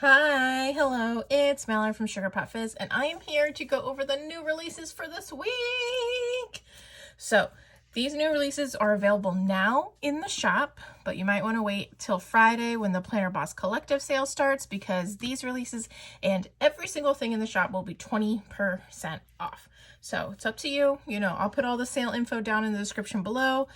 Hi, hello, it's Mallory from Sugar Pop Fizz, and I am here to go over the new releases for this week. So, these new releases are available now in the shop, but you might want to wait till Friday when the Planner Boss Collective sale starts, because these releases and every single thing in the shop will be 20% off. So, it's up to you. I'll put all the sale info down in the description below.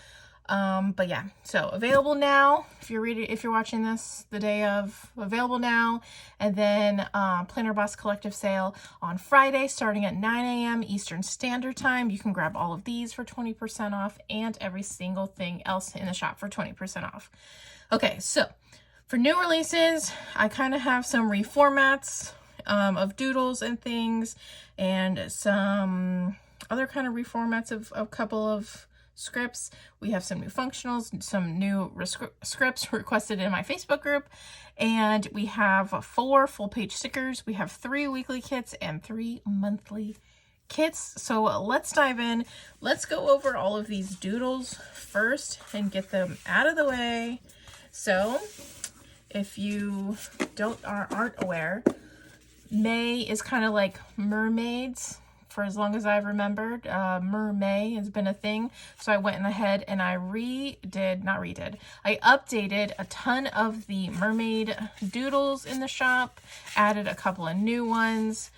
But yeah, so available now if you're watching this the day of, available now, and then Planner Boss Collective sale on Friday starting at 9 a.m. Eastern Standard Time. You can grab all of these for 20% off and every single thing else in the shop for 20% off. Okay, so for new releases, I kind of have some reformats of Doodles and things, and some other kind of reformats of a couple of scripts. We have some new functionals, some new scripts requested in my Facebook group, and we have 4 full-page stickers. We have 3 weekly kits and 3 monthly kits. So let's dive in. Let's go over all of these doodles first and get them out of the way. So if you aren't aware, May is kind of like mermaids. For as long as I've remembered, Mermay has been a thing. So I went ahead and I updated a ton of the mermaid doodles in the shop, added a couple of new ones,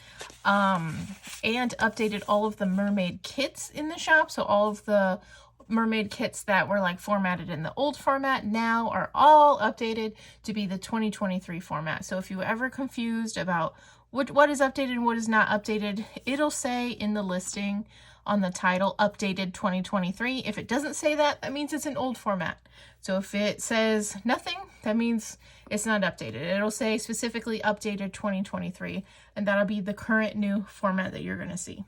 and updated all of the mermaid kits in the shop. So all of the mermaid kits that were like formatted in the old format now are all updated to be the 2023 format. So if you were ever confused about what is updated and what is not updated, it'll say in the listing on the title, updated 2023. If it doesn't say that, that means it's an old format. So if it says nothing, that means it's not updated. It'll say specifically updated 2023, and that'll be the current new format that you're gonna see.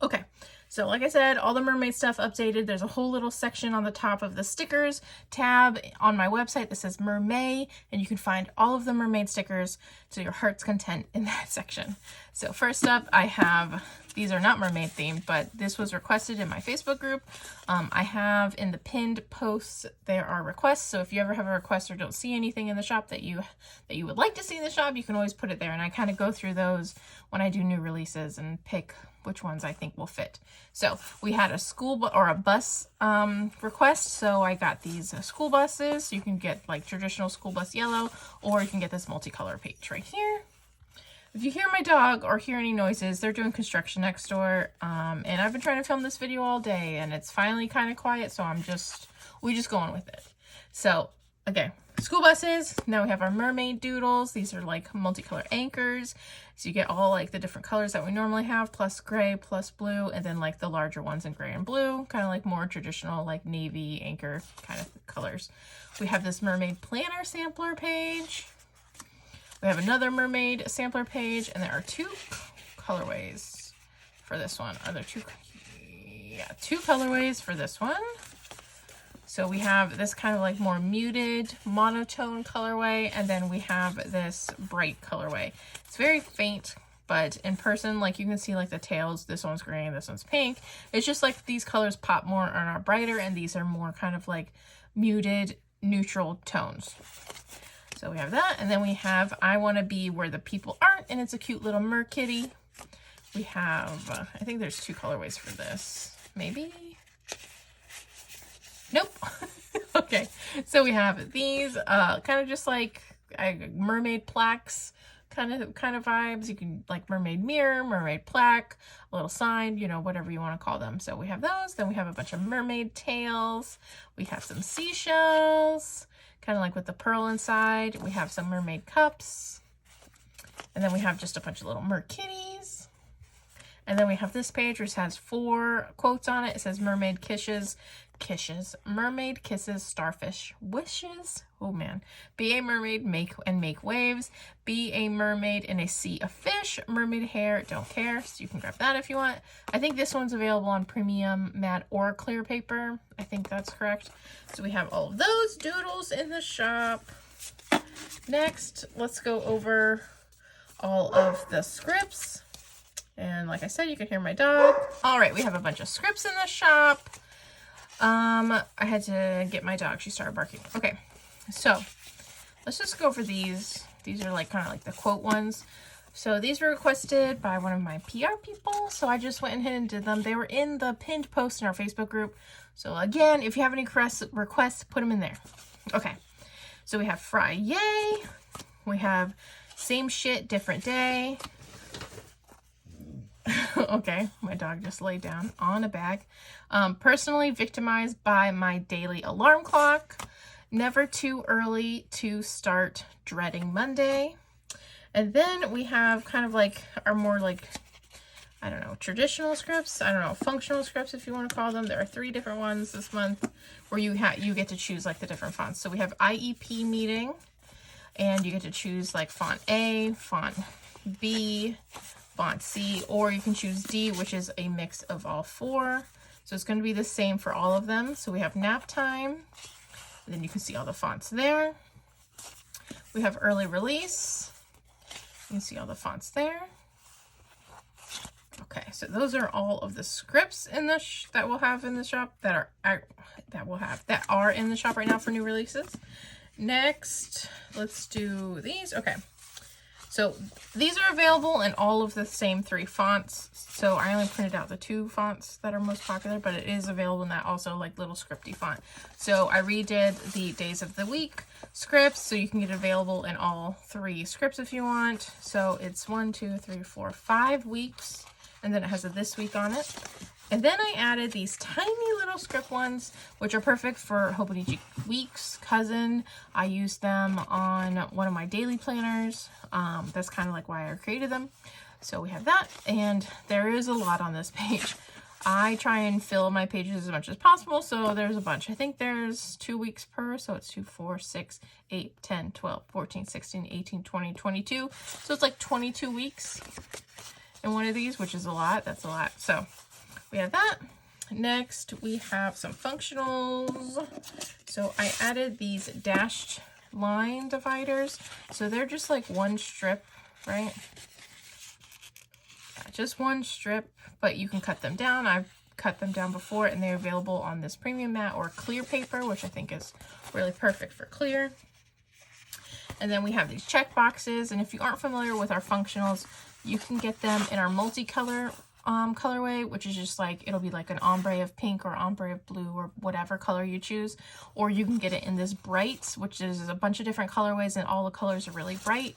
Okay, so like I said, all the mermaid stuff updated. There's a whole little section on the top of the stickers tab on my website that says Mermay, and you can find all of the mermaid stickers to your heart's content in that section. So first up, I have, these are not mermaid themed, but this was requested in my Facebook group. I have in the pinned posts, there are requests. So if you ever have a request or don't see anything in the shop that you would like to see in the shop, you can always put it there. And I kind of go through those when I do new releases and pick which ones I think will fit. So we had a a bus request. So I got these school buses. You can get like traditional school bus yellow, or you can get this multicolor page right here. If you hear my dog or hear any noises, they're doing construction next door. And I've been trying to film this video all day, and it's finally kind of quiet. So we just going with it. So, okay. School buses. Now we have our mermaid doodles. These are like multicolor anchors. So you get all like the different colors that we normally have, plus gray, plus blue, and then like the larger ones in gray and blue, kind of like more traditional like navy anchor kind of colors. We have this mermaid planner sampler page. We have another mermaid sampler page, and there are 2 colorways for this one. Are there 2? Yeah, 2 colorways for this one. So we have this kind of like more muted monotone colorway, and then we have this bright colorway. It's very faint, but in person, like you can see like the tails, this one's green, this one's pink. It's just like these colors pop more and are brighter, and these are more kind of like muted neutral tones. So we have that, and then we have I Want to Be Where the People Aren't, and it's a cute little mer kitty. We have, I think there's 2 colorways for this, maybe? Nope. Okay, so we have these kind of just like mermaid plaques kind of vibes. You can like mermaid mirror, mermaid plaque, a little sign, whatever you want to call them. So we have those. Then we have a bunch of mermaid tails. We have some seashells, kind of like with the pearl inside. We have some mermaid cups, and then we have just a bunch of little mer kitties. And then we have this page which has 4 quotes on it. It says mermaid kisses, mermaid kisses, starfish wishes. Oh man. Be a mermaid, make waves. Be a mermaid in a sea of fish. Mermaid hair, don't care. So you can grab that if you want. I think this one's available on premium matte or clear paper. I think that's correct. So we have all of those doodles in the shop. Next, let's go over all of the scripts. And like I said, you can hear my dog. All right, we have a bunch of scripts in the shop. I had to get my dog. She started barking. Okay, so let's just go over these These are like kind of like the quote ones. So these were requested by one of my PR people, so I just went ahead and did them. They were in the pinned post in our Facebook group. So again, if you have any requests, put them in there. Okay, so we have Fry Yay. We have Same Shit, Different Day. Okay, my dog just laid down on a bag. Personally victimized by my daily alarm clock. Never too early to start dreading Monday. And then we have kind of like our more like, I don't know, traditional scripts. I don't know, functional scripts if you want to call them. There are 3 different ones this month where you get to choose like the different fonts. So we have IEP meeting, and you get to choose like font A, font B, font C, or you can choose D, which is a mix of all 4. So it's going to be the same for all of them. So we have nap time, and then you can see all the fonts there. We have early release. You can see all the fonts there. Okay, so those are all of the scripts in the that we'll have in the shop that are in the shop right now for new releases. Next, let's do these. Okay, so these are available in all of the same 3 fonts. So I only printed out the 2 fonts that are most popular, but it is available in that also like little scripty font. So I redid the days of the week scripts, so you can get it available in all 3 scripts if you want. So it's 1, 2, 3, 4, 5 weeks, and then it has a this week on it. And then I added these tiny little script ones, which are perfect for Hobonichi Weeks Cousin. I used them on one of my daily planners. That's kind of like why I created them. So we have that, and there is a lot on this page. I try and fill my pages as much as possible, so there's a bunch. I think there's 2 weeks per, so it's 2, 4, 6, 8, 10, 12, 14, 16, 18, 20, 22. So it's like 22 weeks in one of these, which is a lot. That's a lot. So we have that. Next, we have some functionals. So I added these dashed line dividers. So they're just like one strip, right? Yeah, just one strip, but you can cut them down. I've cut them down before, and they're available on this premium mat or clear paper, which I think is really perfect for clear. And then we have these check boxes, and if you aren't familiar with our functionals, you can get them in our multicolor colorway, which is just like, it'll be like an ombre of pink or ombre of blue or whatever color you choose, or you can get it in this brights, which is a bunch of different colorways and all the colors are really bright,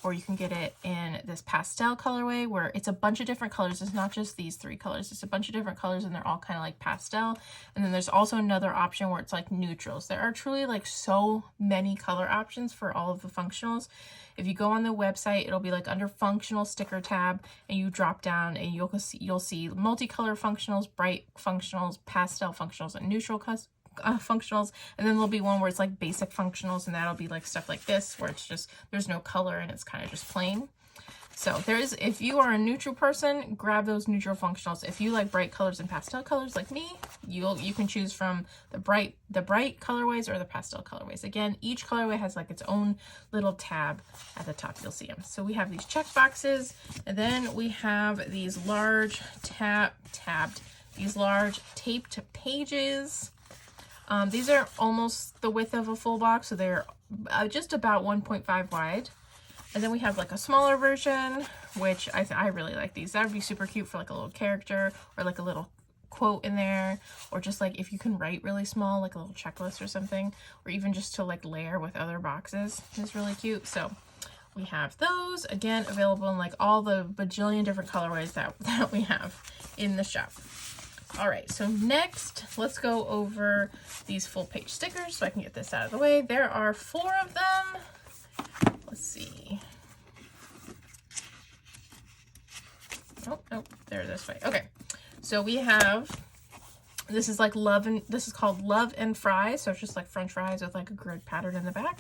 or you can get it in this pastel colorway where it's a bunch of different colors. It's not just these 3 colors, it's a bunch of different colors and they're all kind of like pastel. And then there's also another option where it's like neutrals. There are truly like so many color options for all of the functionals. If you go on the website, it'll be like under functional sticker tab, and you drop down and you'll see multicolor functionals, bright functionals, pastel functionals, and neutral functionals. And then there'll be one where it's like basic functionals, and that'll be like stuff like this where it's just, there's no color and it's kind of just plain. So if you are a neutral person, grab those neutral functionals. If you like bright colors and pastel colors like me, you can choose from the bright colorways or the pastel colorways. Again, each colorway has like its own little tab at the top. You'll see them. So we have these check boxes, and then we have these large these large taped pages. These are almost the width of a full box, so they're just about 1.5 wide. And then we have like a smaller version, which I really like these. That would be super cute for like a little character or like a little quote in there, or just like if you can write really small, like a little checklist or something, or even just to like layer with other boxes. It's really cute. So we have those, again, available in like all the bajillion different colorways that we have in the shop. All right, so next, let's go over these full page stickers so I can get this out of the way. There are 4 of them. Let's see. Oh, they're this way. Okay, so we have, this is like this is called Love and Fries. So it's just like French fries with like a grid pattern in the back.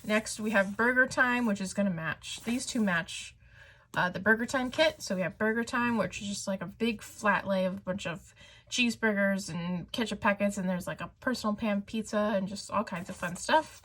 Next, we have Burger Time, which is going to match, these 2 match the Burger Time kit. So we have Burger Time, which is just like a big flat lay of a bunch of cheeseburgers and ketchup packets, and there's like a personal pan pizza and just all kinds of fun stuff.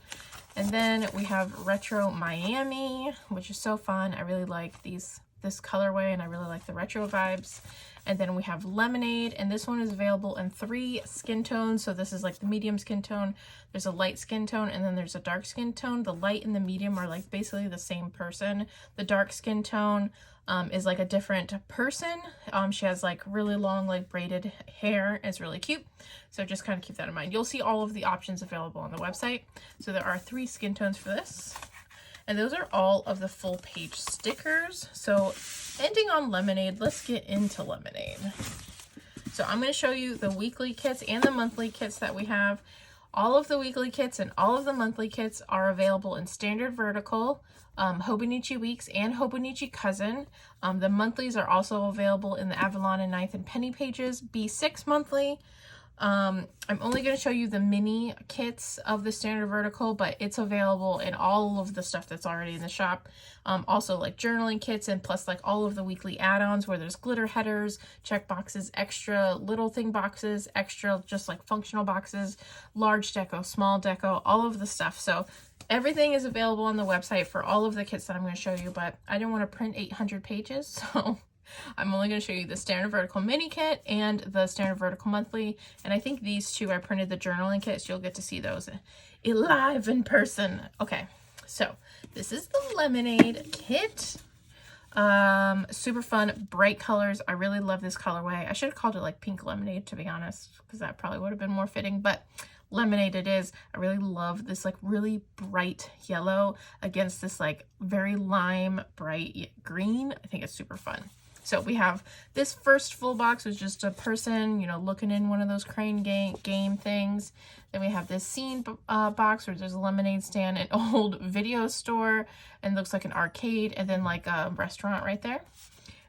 And then we have Retro Miami, which is so fun. I really like these this colorway, and I really like the retro vibes. And then we have Lemonade, and this one is available in 3 skin tones. So this is like the medium skin tone, there's a light skin tone, and then there's a dark skin tone. The light and the medium are like basically the same person. The dark skin tone is like a different person. She has like really long like braided hair. It's really cute. So just kind of keep that in mind. You'll see all of the options available on the website. So there are 3 skin tones for this. And those are all of the full page stickers. So ending on Lemonade, let's get into Lemonade. So I'm going to show you the weekly kits and the monthly kits that we have. All of the weekly kits and all of the monthly kits are available in standard vertical, Hobonichi Weeks, and Hobonichi Cousin. The monthlies are also available in the Avalon and 9th and Penny pages, B6 monthly. I'm only going to show you the mini kits of the standard vertical, but it's available in all of the stuff that's already in the shop. Also like journaling kits, and plus like all of the weekly add-ons where there's glitter headers, check boxes, extra little thing boxes, extra just like functional boxes, large deco, small deco, all of the stuff. So everything is available on the website for all of the kits that I'm going to show you, but I didn't want to print 800 pages, so I'm only going to show you the standard vertical mini kit and the standard vertical monthly. And I think these 2, I printed the journaling kits. You'll get to see those live in person. Okay, so this is the Lemonade kit. Super fun, bright colors. I really love this colorway. I should have called it like pink lemonade, to be honest, because that probably would have been more fitting, but Lemonade it is. I really love this like really bright yellow against this like very lime bright green. I think it's super fun. So we have this first full box was just a person, you know, looking in one of those crane game things. Then we have this scene box where there's a lemonade stand, an old video store, and looks like an arcade, and then like a restaurant right there.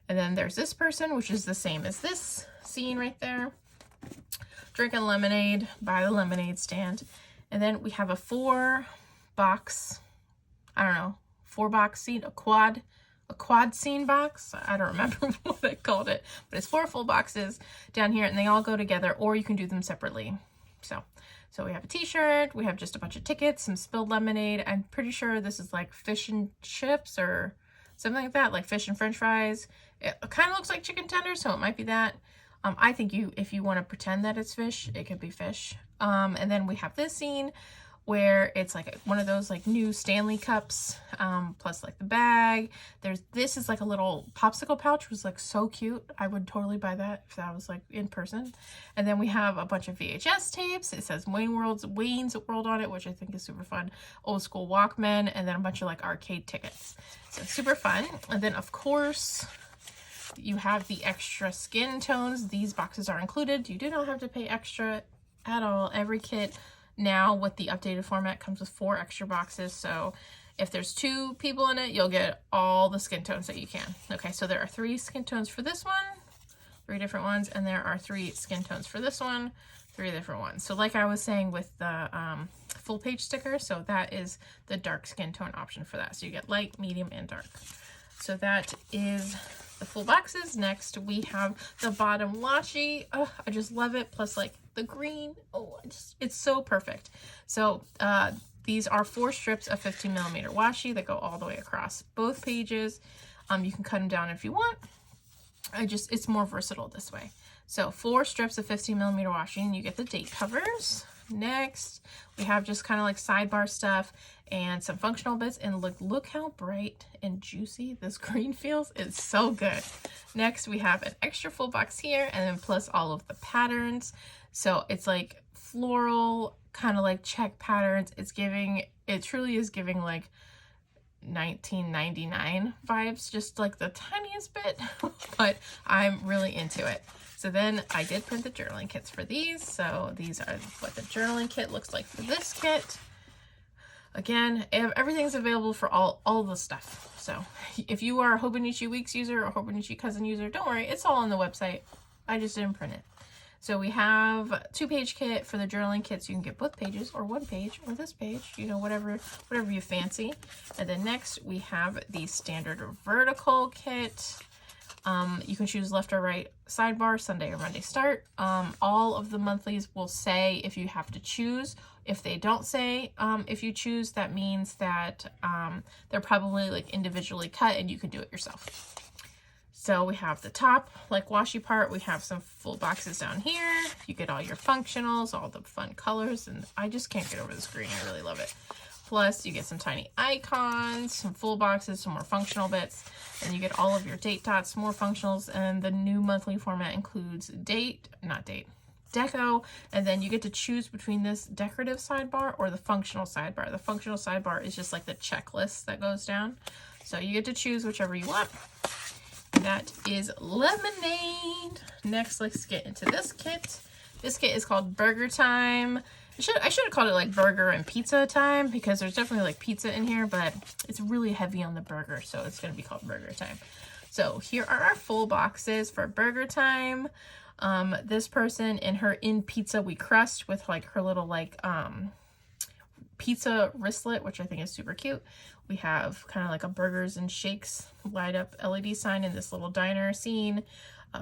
And then there's this person, which is the same as this scene right there, drinking lemonade by the lemonade stand. And then we have a 4-box, I don't know, 4-box scene, a quad scene box. I don't remember what I called it, but it's 4 full boxes down here, and they all go together, or you can do them separately. So we have a t-shirt, we have just a bunch of tickets, some spilled lemonade. I'm pretty sure this is like fish and chips or something like that, like fish and french fries. It kind of looks like chicken tenders, so it might be that. I think if you want to pretend that it's fish, it could be fish. And then we have this scene where it's like one of those like new Stanley cups, plus like the bag. This is like a little popsicle pouch, was like so cute. I would totally buy that if that was like in person. And then we have a bunch of VHS tapes. It says Wayne's World on it, which I think is super fun. Old school Walkman, and then a bunch of like arcade tickets. So super fun. And then of course, you have the extra skin tones. These boxes are included. You do not have to pay extra at all. Every kit now with the updated format comes with 4 extra boxes. So if there's 2 people in it, you'll get all the skin tones that you can. Okay, so there are 3 skin tones for this one, 3 different ones, and there are 3 skin tones for this one, 3 different ones. So like I was saying with the full page sticker, so that is the dark skin tone option for that. So you get light, medium, and dark. So that is the full boxes. Next we have the bottom washi. Oh, I just love it. Plus like the green. Oh, it's so perfect. So these are 4 strips of 15mm washi that go all the way across both pages. You can cut them down if you want. It's more versatile this way. So 4 strips of 15mm washi, and you get the date covers. Next we have just kind of like sidebar stuff and some functional bits, and look how bright and juicy this green feels. It's so good. Next we have an extra full box here, and then plus all of the patterns. So it's like floral, kind of like check patterns. It truly is giving like 1999 vibes, just like the tiniest bit, but I'm really into it. So then I did print the journaling kits for these. So these are what the journaling kit looks like for this kit. Again, everything's available for all the stuff. So if you are a Hobonichi Weeks user or Hobonichi Cousin user, don't worry, it's all on the website. I just didn't print it. So we have 2-page kit for the journaling kits. You can get both pages or 1 page or this page, you know, whatever you fancy. And then next we have the standard vertical kit. You can choose left or right sidebar, Sunday or Monday start. All of the monthlies will say if you have to choose. If they don't say if you choose, that means that they're probably like individually cut and you can do it yourself. So we have the top, like washi part. We have some full boxes down here. You get all your functionals, all the fun colors, and I just can't get over this green. I really love it. Plus, you get some tiny icons, some full boxes, some more functional bits, and you get all of your date dots, more functionals, and the new monthly format includes deco, and then you get to choose between this decorative sidebar or the functional sidebar. The functional sidebar is just like the checklist that goes down. So you get to choose whichever you want. And that is Lemonade. Next, let's get into this kit. This kit is called Burger Time. I should have called it like burger and pizza time, because there's definitely like pizza in here, but it's really heavy on the burger, so it's going to be called Burger Time. So here are our full boxes for Burger Time. This person in her In Pizza We Crust with like her little like pizza wristlet, which I think is super cute. We have kind of like a burgers and shakes light up LED sign in this little diner scene.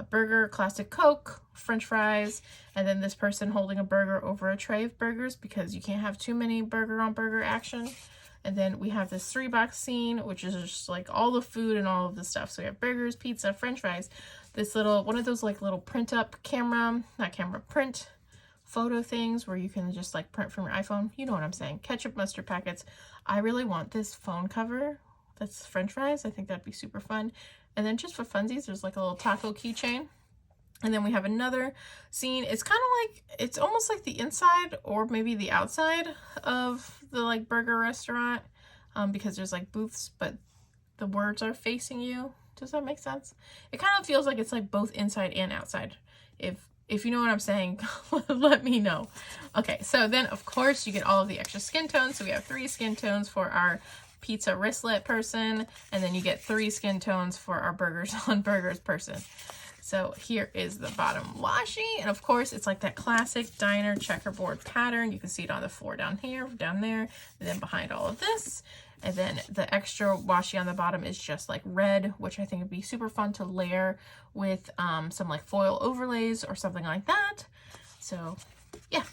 Burger, classic Coke, French fries, and then this person holding a burger over a tray of burgers, because you can't have too many burger on burger action. And then we have this 3-box scene, which is just like all the food and all of the stuff. So we have burgers, pizza, French fries, this little, one of those like little print photo things where you can just like print from your iPhone. You know what I'm saying. Ketchup, mustard packets. I really want this phone cover that's French fries. I think that'd be super fun. And then just for funsies, there's like a little taco keychain. And then we have another scene. It's kind of like, it's almost like the inside or maybe the outside of the like burger restaurant, because there's like booths, but the words are facing you. Does that make sense? It kind of feels like it's like both inside and outside. If you know what I'm saying, let me know. Okay, so then of course you get all of the extra skin tones. So we have 3 skin tones for our pizza wristlet person, and then you get 3 skin tones for our burgers on burgers person. So here is the bottom washi, and of course it's like that classic diner checkerboard pattern. You can see it on the floor down here, down there, and then behind all of this. And then the extra washi on the bottom is just like red, which I think would be super fun to layer with some like foil overlays or something like that. So yeah.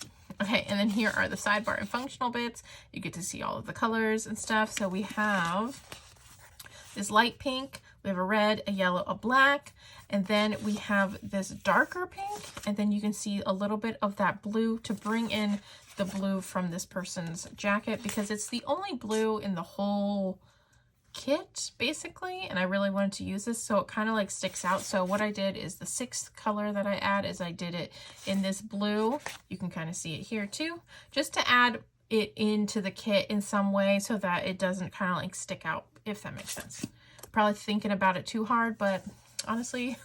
Okay, and then here are the sidebar and functional bits. You get to see all of the colors and stuff. So we have this light pink, we have a red, a yellow, a black, and then we have this darker pink, and then you can see a little bit of that blue to bring in the blue from this person's jacket, because it's the only blue in the whole kit basically, and I really wanted to use this, so it kind of like sticks out. So what I did is the 6th color that I add is I did it in this blue. You can kind of see it here too, just to add it into the kit in some way so that it doesn't kind of like stick out, if that makes sense. Probably thinking about it too hard, but honestly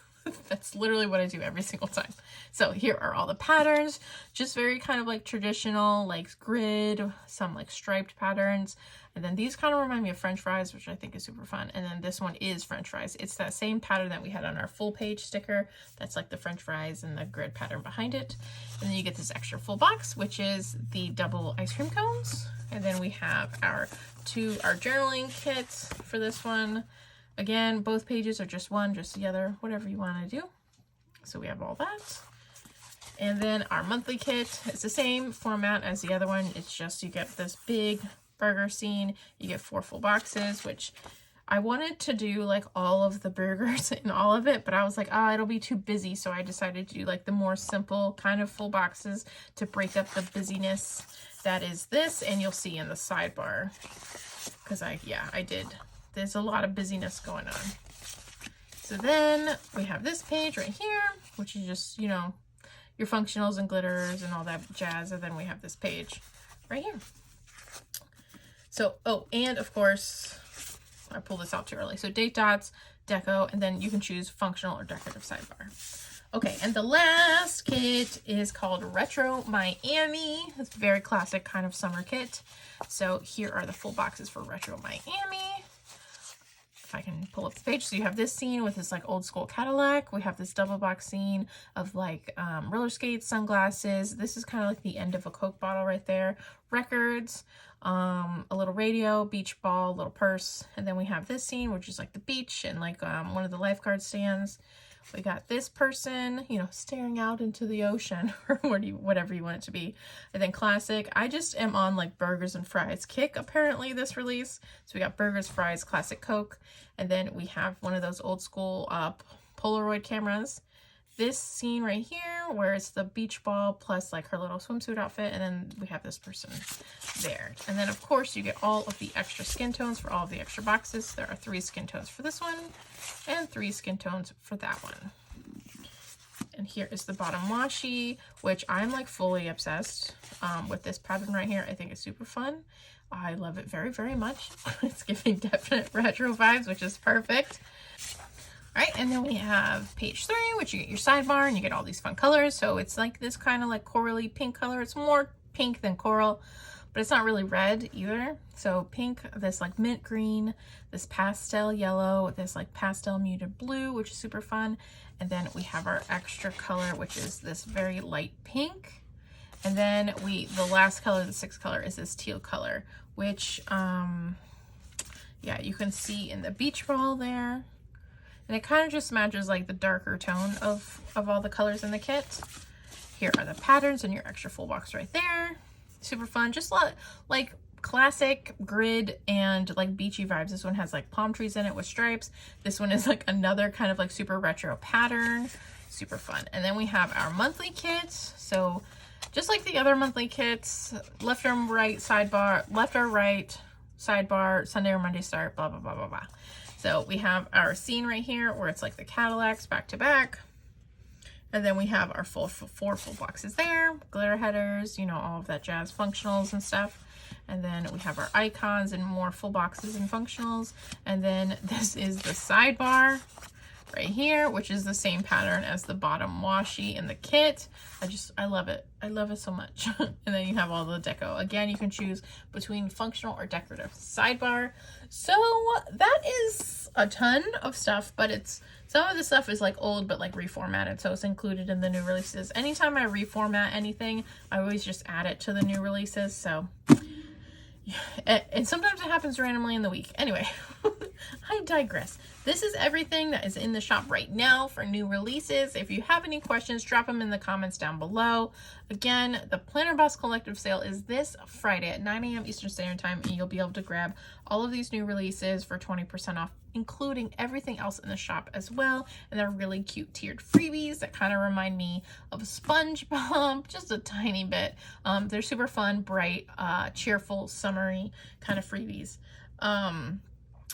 that's literally what I do every single time. So here are all the patterns, just very kind of like traditional, like grid, some like striped patterns. And then these kind of remind me of French fries, which I think is super fun. And then this one is French fries. It's that same pattern that we had on our full page sticker. That's like the French fries and the grid pattern behind it. And then you get this extra full box, which is the double ice cream cones. And then we have our journaling kits for this one. Again, both pages are just one, just the other, whatever you want to do. So we have all that. And then our monthly kit, it's the same format as the other one. It's just you get this big burger scene. You get 4 full boxes, which I wanted to do like all of the burgers and all of it, but I was like, oh, it'll be too busy. So I decided to do like the more simple kind of full boxes to break up the busyness that is this. And you'll see in the sidebar, because I did. There's a lot of busyness going on. So then we have this page right here, which is just, you know, your functionals and glitters and all that jazz. And then we have this page right here. So, oh, and of course, I pulled this out too early. So date dots, deco, and then you can choose functional or decorative sidebar. Okay, and the last kit is called Retro Miami. It's a very classic kind of summer kit. So here are the full boxes for Retro Miami. If I can pull up the page. So you have this scene with this like old school Cadillac. We have this double box scene of like roller skates, sunglasses. This is kind of like the end of a Coke bottle right there. Records, a little radio, beach ball, little purse. And then we have this scene, which is like the beach and like one of the lifeguard stands. We got this person, you know, staring out into the ocean or whatever you want it to be. And then classic. I just am on like burgers and fries kick apparently this release. So we got burgers, fries, classic Coke. And then we have one of those old school Polaroid cameras. This scene right here where it's the beach ball plus like her little swimsuit outfit, and then we have this person there. And then of course you get all of the extra skin tones for all of the extra boxes. There are 3 skin tones for this one and 3 skin tones for that one. And here is the bottom washi, which I'm like fully obsessed with this pattern right here. I think it's super fun. I love it very, very much. It's giving definite retro vibes, which is perfect. All right, and then we have page 3, which you get your sidebar and you get all these fun colors. So it's like this kind of like corally pink color. It's more pink than coral, but it's not really red either. So pink, this like mint green, this pastel yellow, this like pastel muted blue, which is super fun. And then we have our extra color, which is this very light pink. And then the last color, the 6th color, is this teal color, which, yeah, you can see in the beach ball there. And it kind of just matches like the darker tone of all the colors in the kit. Here are the patterns in your extra full box right there. Super fun. Just like classic grid and like beachy vibes. This one has like palm trees in it with stripes. This one is like another kind of like super retro pattern. Super fun. And then we have our monthly kits. So just like the other monthly kits, left or right sidebar, left or right sidebar, Sunday or Monday start, blah, blah, blah, blah, blah. So we have our scene right here where it's like the Cadillacs back to back. And then we have our 4 full boxes there, glitter headers, you know, all of that jazz, functionals and stuff. And then we have our icons and more full boxes and functionals. And then this is the sidebar right here, which is the same pattern as the bottom washi in the kit. I love it. I love it so much. And then you have all the deco. Again, you can choose between functional or decorative sidebar. So that is a ton of stuff, but some of the stuff is like old but like reformatted, so it's included in the new releases. Anytime I reformat anything, I always just add it to the new releases. So and sometimes it happens randomly in the week. Anyway, I digress. This is everything that is in the shop right now for new releases. If you have any questions, drop them in the comments down below. Again, the Planner Boss Collective sale is this Friday at 9 a.m. Eastern Standard Time, and you'll be able to grab all of these new releases for 20% off, including everything else in the shop as well. And they're really cute tiered freebies that kind of remind me of SpongeBob, just a tiny bit. They're super fun, bright, cheerful, summery kind of freebies.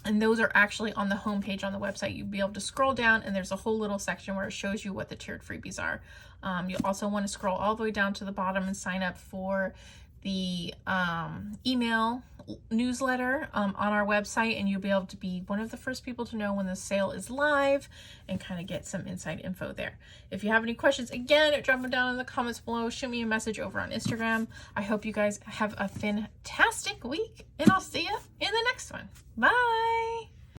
And those are actually on the homepage on the website. You'll be able to scroll down and there's a whole little section where it shows you what the tiered freebies are. You'll also want to scroll all the way down to the bottom and sign up for the email newsletter on our website, and you'll be able to be one of the first people to know when the sale is live and kind of get some inside info there. If you have any questions, again, drop them down in the comments below. Shoot me a message over on Instagram. I hope you guys have a fantastic week, and I'll see you in the next one. Bye!